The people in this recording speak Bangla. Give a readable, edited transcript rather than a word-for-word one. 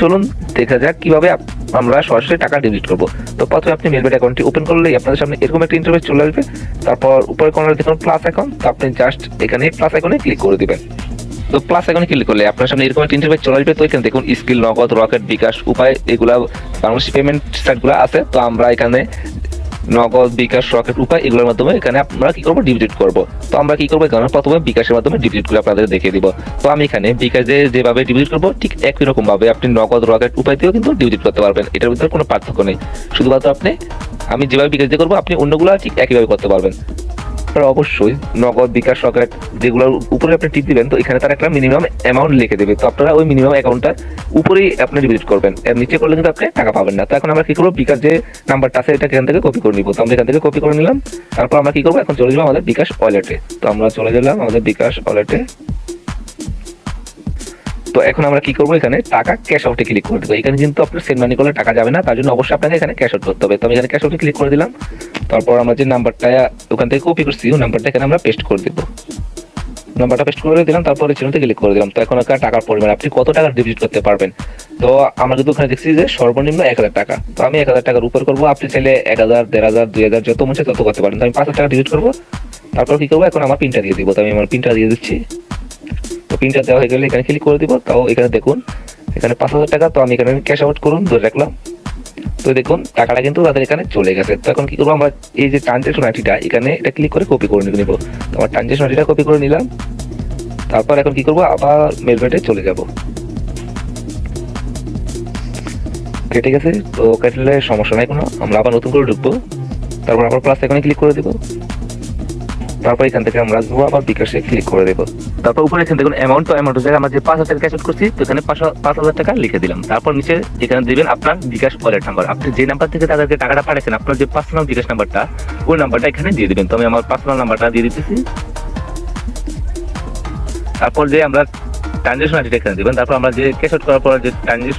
চলুন দেখা যাক কিভাবে আমরা সরাসরি টাকা ডিলিট করব। তো প্রথমে আপনি মেলবেট অ্যাকাউন্টটি ওপেন করলেই আপনাদের সামনে এরকম একটা ইন্টারফেস চলে আসবে। তারপর উপরে কর্নারে দেখুন প্লাস অ্যাকাউন্ট, তো আপনি জাস্ট এখানে প্লাস আইকনে ক্লিক করে দিবেন। তো প্লাস আইকনে ক্লিক করলে আপনার সামনে এরকম একটা ইন্টারফেস চলে আসবে। তো এখানে দেখুন স্কিল, নগদ, রকেট, বিকাশ, উপায় এগুলা বাংলাদেশি পেমেন্ট সাইটগুলো আছে। তো আমরা এখানে নগদ, বিকাশ, রকেট, উপায় এগুলোর মাধ্যমে এখানে আমরা কি করবো, ডিপোজিট করবো। তো আমরা কি করবো, এখানে প্রথমে বিকাশের মাধ্যমে ডিপোজিট করে আপনাদের দেখিয়ে দিব। তো আমি এখানে বিকাশে যেভাবে ডিপোজিট করবো ঠিক একই রকম ভাবে আপনি নগদ, রকেট, উপায় দিয়েও কিন্তু ডিপোজিট করতে পারবেন। এটার ভিতরে কোনো পার্থক্য নেই, শুধুমাত্র আমি যেভাবে বিকাশ দিয়ে করবো আপনি অন্যগুলো ঠিক একইভাবে করতে পারবেন। অবশ্যই নগদ, বিকাশ, রকেট যেগুলোর উপরে আপনি টিপ দিবেন, তো এখানে তার একটা মিনিমাম অ্যামাউন্ট লিখে দেবে। তো আপনারা ওই মিনিমাম অ্যাকাউন্টটার উপরেই আপনি ডিপোজিট করবেন, এর নিচে করলে কিন্তু আপনি টাকা পাবেন না। তো এখন আমরা কি করবো, বিকাশ যে নাম্বারটা আছে এটা এখান থেকে কপি করে নিব। তো আমরা এখান থেকে কপি করে নিলাম। তারপর আমরা কি করবো, এখন চলে যাবো আমাদের বিকাশ ওয়ালেটে। তো আমরা চলে গেলাম আমাদের বিকাশ ওয়ালেটে। তো এখন আমরা কি করবো, এখানে টাকা ক্যাশ আউটে ক্লিক করে দেবো। এখানে কিন্তু আপনার সেন্ড মানি করলে টাকা যাবে না, তার জন্য অবশ্যই আপনাকে এখানে ক্যাশ আউট করতে হবে। তো আমি এখানে ক্যাশ আউটে ক্লিক করে দিলাম। তারপর আমরা যে নাম্বারটা ওখান থেকে কপি করছি ওই নাম্বারটা এখানে আমরা পেস্ট করে দেবো। নাম্বারটা পেস্ট করে দিলাম, তারপরে চিহ্নতে ক্লিক করে দিলাম। তো এখন টাকার পরিমাণ আপনি কত টাকা ডিপোজিট করতে পারবেন। তো আমরা কিন্তু ওখানে দেখছি যে সর্বনিম্ন 1000 টাকা। তো আমি 1000 টাকার উপর করবো, আপনি চাইলে 1000, 1500, 2000 যত মনে তত করতে পারেন। তো আমি 5000 টাকা ডিপোজিট করবো। তারপর কি করবো, এখন আমার পিনটা দিয়ে দিব। তো আমি আমার পিনটা দিয়ে দিচ্ছি। তো পিনটা দেওয়া হয়ে গেলে এখানে ক্লিক করে দিব। তাও এখানে দেখুন এখানে 5000 টাকা। তো আমি এখানে ক্যাশ আউট করুন ধরে রাখলাম। তো দেখুন টাকাটা কিন্তু তাদের এখানে চলে গেছে। তো এখন কি করবো, আমরা এই যে ট্রানজেকশন আইডিটা এখানে এটা ক্লিক করে কপি করে নিব। তো আমার ট্রানজেকশন আইডিটা কপি করে নিলাম। তারপর এখন কি করবো, আবার মেলবেটে চলে যাব। কেটে গেছে, তো কাটলে সমস্যা নাই কোনো, আমরা আবার নতুন করে ঢুকবো। তারপর আবার প্লাস এখানে ক্লিক করে দেবো। তারপর এখান থেকে আমরা আবার বিকাশে ক্লিক করে দেবো। তারপর উপরে এখানে দেখুন অ্যামাউন্ট, তো অ্যামাউন্ট জায়গায় আমরা যে 5000 ক্যাশ আউট করছি, তো এখানে 5000 টাকা লিখে দিলাম। তারপর নিচে এখানে দিবেন আপনার বিকাশ ওয়ালেট নাম্বার। আপনি যে নাম্বার থেকে তাদেরকে টাকাটা পাঠাচ্ছেন, আপনার যে পার্সোনাল বিকাশ নাম্বারটা ওই নাম্বারটা এখানে দিয়ে দিবেন। তো আমি আমার পার্সোনাল নাম্বারটা দিয়ে দিতেছি। তারপর যে আমরা ট্রানজেকশন আইডিটা এখানে দিবেন। তারপর আমরা যে ক্যাশ আউট করার পর যে ট্রানজেকশন